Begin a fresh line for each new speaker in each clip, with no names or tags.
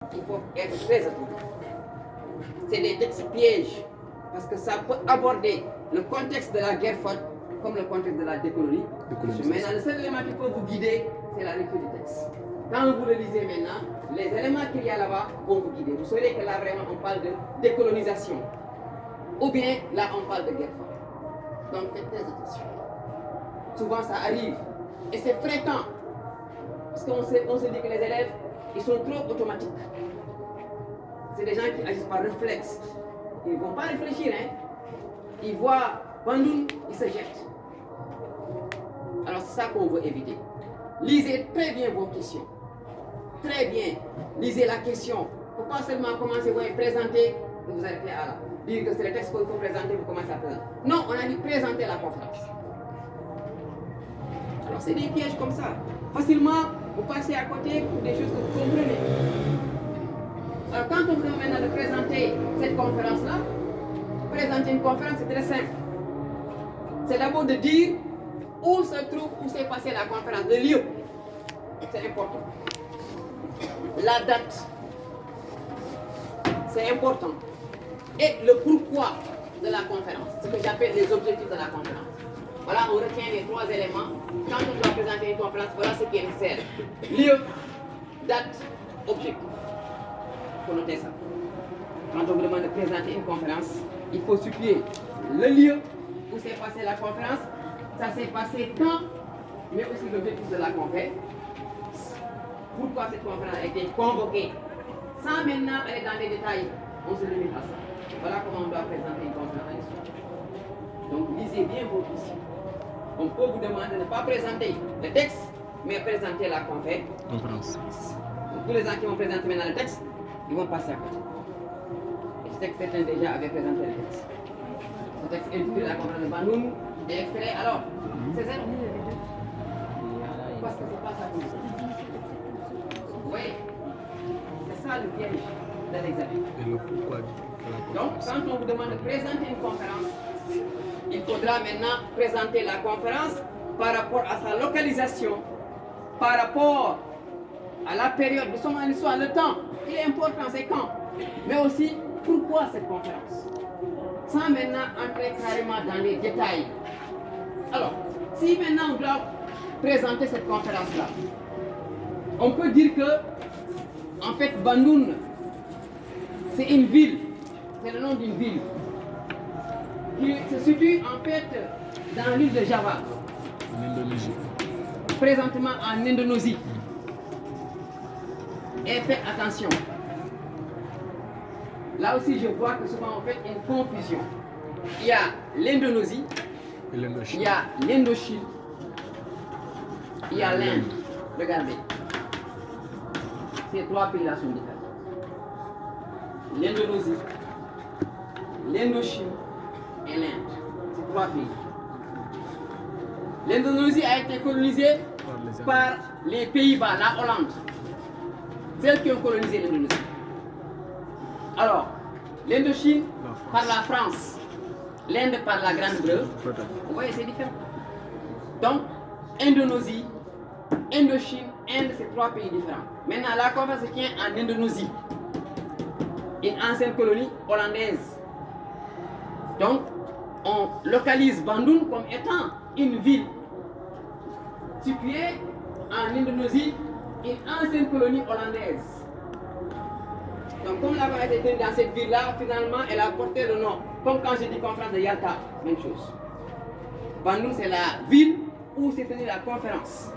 Il faut être très attentif. C'est des textes pièges, parce que ça peut aborder le contexte de la guerre froide comme le contexte de la décolonisation. Maintenant, le seul élément qui peut vous guider, c'est la lecture du texte. Quand vous le lisez maintenant, les éléments qu'il y a là-bas vont vous guider. Vous saurez que là, vraiment, on parle de décolonisation. Ou bien, là, on parle de guerre froide. Donc, faites très attention. Souvent, ça arrive. Et c'est fréquent. Parce qu'on se dit que les élèves, ils sont trop automatiques. C'est des gens qui agissent par réflexe. Ils ne vont pas réfléchir, hein. Ils voient Bandoum, ils se jettent. Alors c'est ça qu'on veut éviter. Lisez très bien vos questions. Très bien. Lisez la question. Il ne faut pas seulement commencer à présenter et vous arrêtez à là. Dire que c'est le texte qu'il faut présenter, vous commencez à présenter. Non, on a dit présenter la conférence. Alors c'est des pièges comme ça. Facilement, vous passez à côté pour des choses que vous comprenez. Alors quand on vous demande maintenant de présenter cette conférence-là, présenter une conférence, c'est très simple. C'est d'abord de dire où se trouve, où s'est passée la conférence, le lieu. C'est important. La date. C'est important. Et le pourquoi de la conférence. Ce que j'appelle les objectifs de la conférence. Voilà, on retient les trois éléments. Quand on doit présenter une conférence, voilà ce qui est nécessaire. Lieu, date, objectif. Il faut noter ça. Quand on vous demande de présenter une conférence, il faut situer le lieu où s'est passée la conférence, ça s'est passé quand, mais aussi l'objectif de la conférence. Pourquoi cette conférence a été convoquée. Sans maintenant aller dans les détails, on se limite à ça. Voilà comment on doit présenter une conférence. Donc lisez bien vos questions. On peut vous demander de ne pas présenter le texte, mais présenter la conférence. Donc, tous les gens qui vont présenter maintenant le texte, ils vont passer à côté. Et ce texte, certains déjà avaient présenté le texte. Ce texte intitulé la conférence de Bandoum est extrait. Alors, c'est ça. Parce que c'est pas ça. Oui, c'est ça le piège de l'examen.
Et le pourquoi de la
Donc,
conférence.
quand on vous demande de présenter une conférence, il faudra maintenant présenter la conférence par rapport à sa localisation, par rapport à la période de son histoire, le temps. Il est important, c'est quand. Mais aussi, pourquoi cette conférence. Sans maintenant entrer carrément dans les détails. Alors, si maintenant on doit présenter cette conférence-là, on peut dire que, en fait, Bandoum, c'est une ville. C'est le nom d'une ville qui se situe en fait dans l'île de Java.
En Indonésie.
Présentement en Indonésie. Et faites attention. Là aussi, je vois que souvent on fait une confusion. Il y a l'Indonésie,
Et
il
l'Indochine.
y a l'Indochine, il y a l'Inde. Regardez. Ces trois pays-là sont différents. L'Indonésie, l'Indochine et l'Inde. Ces trois pays. L'Indonésie a été colonisée par les Pays-Bas, la Hollande. Celles qui ont colonisé l'Indonésie. Alors, l'Indochine par la France, l'Inde par la Grande-Bretagne. Vous voyez, c'est différent. Donc, Indonésie, Indochine, Inde, c'est trois pays différents. Maintenant, la conférence se tient en Indonésie, une ancienne colonie hollandaise. Donc, on localise Bandoum comme étant une ville située en Indonésie, une ancienne colonie hollandaise. Donc, comme la a été tenue dans cette ville-là, finalement, elle a porté le nom. Comme quand j'ai dit conférence de Yalta, même chose. Bandoum, c'est la ville où s'est tenue la conférence.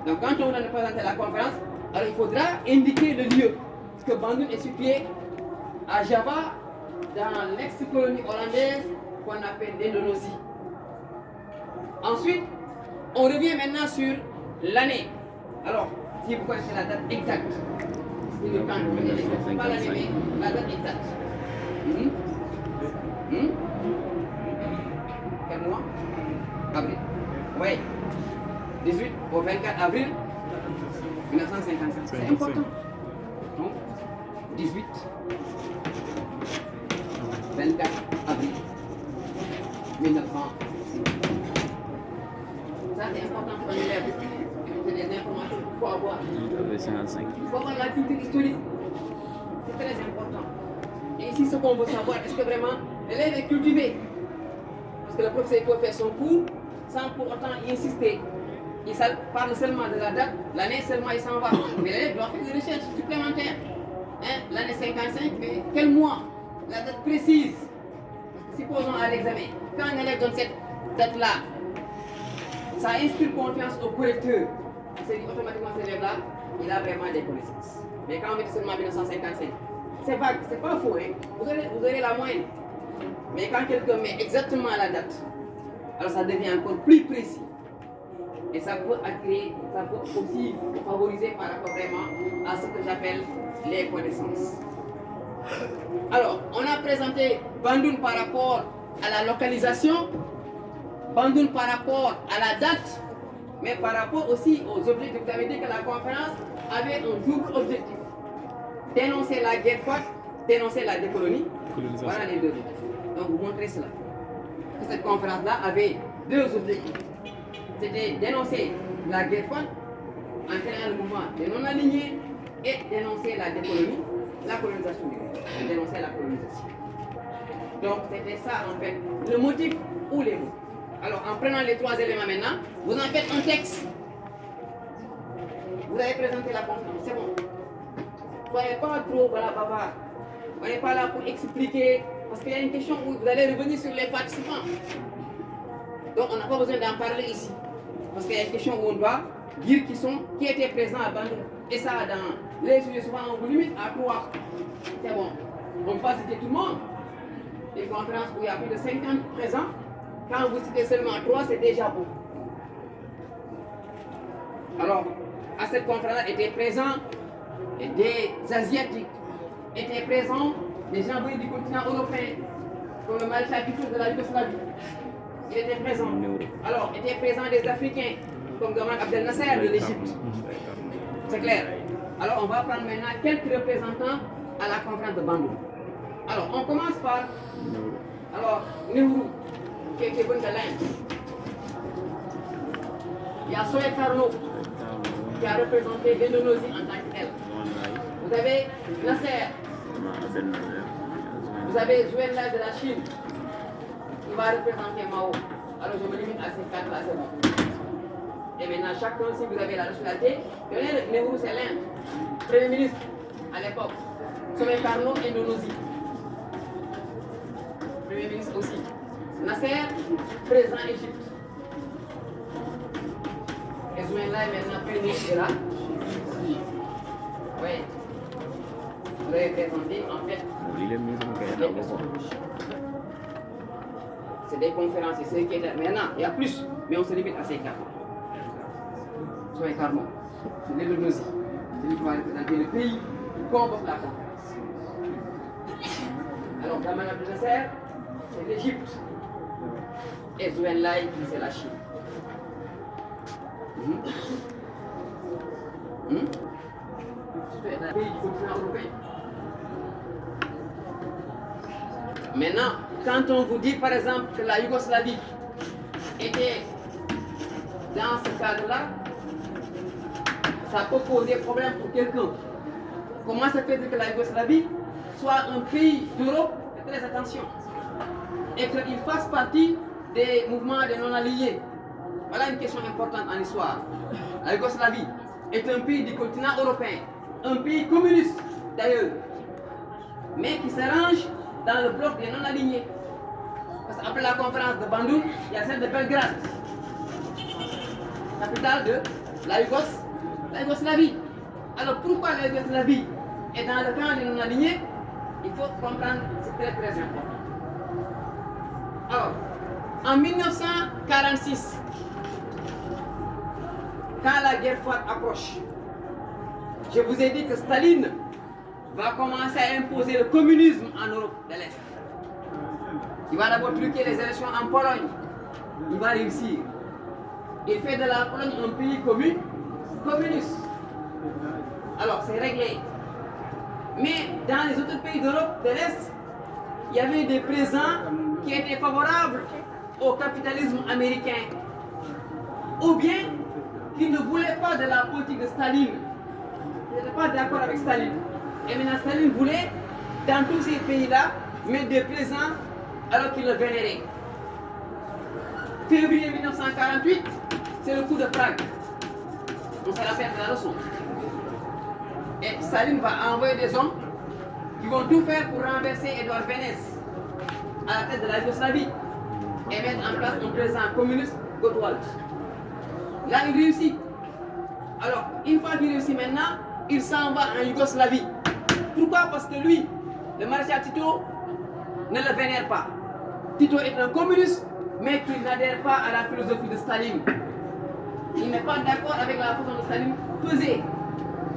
Donc, quand on va présenter la conférence, alors il faudra indiquer le lieu. Parce que Bandoum est situé à Java, dans l'ex-colonie hollandaise qu'on appelle l'Indonésie. Ensuite, on revient maintenant sur l'année. Alors, si vous connaissez la date exacte, c'est le temps de pas l'année, mais la date exacte. Quel mois? Avril. Oui. 18 au 24 avril 1955. C'est important. Donc, 18, 24 avril 1955. Ça, c'est important pour un élève. C'est des informations qu'il faut avoir.
Le 55.
Il faut avoir la culture historique. important. Et ici, ce qu'on veut savoir, est-ce que vraiment l'élève est cultivé? Parce que le professeur peut faire son cours sans pour autant y insister. Il parle seulement de la date, l'année seulement il s'en va. Mais l'élève doit faire des recherches supplémentaires. Hein? L'année 55, mais quel mois? La date précise. Supposons à l'examen, quand un élève donne cette date-là, ça inspire confiance au correcteur. C'est dit automatiquement cet élève-là, il a vraiment des connaissances. Mais quand on met seulement 1955, c'est vague, c'est pas faux, hein? Vous aurez la moyenne. Mais quand quelqu'un met exactement la date, alors ça devient encore plus précis. Et ça peut attirer, ça peut aussi favoriser par rapport vraiment à ce que j'appelle les connaissances. Alors, on a présenté Bandoune par rapport à la localisation, Bandoune par rapport à la date, mais par rapport aussi aux objectifs. Vous avez dit que la conférence avait un double objectif. Dénoncer la guerre froide, dénoncer la décolonisation. Voilà les deux objectifs. Donc vous montrez cela. Cette conférence-là avait deux objectifs. C'était dénoncer la guerre froide en créant le mouvement des non-alignés et dénoncer la décolonisation, la colonisation du monde. Dénoncer la colonisation. Donc c'était ça en fait, le motif ou les mots. Alors en prenant les trois éléments maintenant, vous en faites un texte. Vous avez présenté la conférence, c'est bon. Soyez pas trop bavard. On n'est pas là pour expliquer, parce qu'il y a une question où vous allez revenir sur les participants. Donc on n'a pas besoin d'en parler ici. Parce qu'il y a une question où on doit dire qui étaient présents à Bandoune. Et ça, dans les sujets, souvent on vous limite à 3. C'est bon. On ne peut pas citer tout le monde. Des conférences où il y a plus de 50 présents, quand vous citez seulement 3, c'est déjà beau. Alors, à cette conférence étaient présents des Asiatiques, étaient présents des gens venus du continent européen, comme le maréchal de la Yougoslavie. Il était présent. Alors, étaient présents des Africains, comme Gamal Abdel Nasser de l'Égypte. C'est clair. Alors, on va prendre maintenant quelques représentants à la conférence de Bandoune. Alors, on commence par Nehru, qui était venu de l'Inde. Il y a Soye Carlo, qui a représenté l'Indonésie en tant que tel. Vous avez Nasser. Vous avez Zhueng Lai de la Chine, qui va représenter Mao. Alors je me limite à ces quatre-là, c'est bon. Et maintenant, chacun, si vous avez la nationalité, Nehru c'est l'Inde, Premier ministre à l'époque. Soye Carlo, Indonésie. Premier ministre aussi. Nasser, président Égypte. Et Zhueng Lai maintenant Premier ministre de la Chine. Oui. Vous avez présenté en fait. C'est des conférences, c'est ce qui est. Maintenant, il y a plus, mais on se limite à ces quatre. Soye Carlo, c'est l'Indonésie. C'est lui qui va représenter le pays qui convoque la conférence. Alors, Gamal Abdel Nasser, c'est l'Égypte. Et Zhueng Lai, c'est la Chine. C'est un pays du continent européen. Maintenant, quand on vous dit par exemple que la Yougoslavie était dans ce cadre-là, ça peut poser problème pour quelqu'un. Comment ça fait que la Yougoslavie soit un pays d'Europe? Faites très attention. Et qu'il fasse partie des mouvements des non-alignés. Voilà une question importante en histoire. La Yougoslavie est un pays du continent européen, un pays communiste d'ailleurs, mais qui se range dans le bloc des non-alignés. Parce qu'après la conférence de Bandoune, il y a celle de Belgrade, capitale de la Yougoslavie. Alors pourquoi la Yougoslavie est dans le camp des non-alignés? Il faut comprendre, c'est très très important. Alors, en 1946, quand la guerre froide approche, je vous ai dit que Staline va commencer à imposer le communisme en Europe de l'Est. Il va d'abord truquer les élections en Pologne. Il va réussir. Il fait de la Pologne un pays communiste. Alors, c'est réglé. Mais dans les autres pays d'Europe de l'Est, il y avait des présents qui étaient favorables au capitalisme américain. Ou bien qui ne voulaient pas de la politique de Staline. Ils n'étaient pas d'accord avec Staline. Et maintenant, Staline voulait dans tous ces pays-là, mais des présents alors qu'ils le vénéraient. Février 1948, c'est le coup de Prague. On se rappelle de la leçon. Et Staline va envoyer des hommes qui vont tout faire pour renverser Edouard Beneš à la tête de la Yougoslavie et mettre en place un président communiste, Gottwald. Là, il réussit. Alors, une fois qu'il réussit maintenant, il s'en va en Yougoslavie. Pourquoi? Parce que lui, le maréchal Tito, ne le vénère pas. Tito est un communiste, mais qui n'adhère pas à la philosophie de Staline. Il n'est pas d'accord avec la façon dont Staline faisait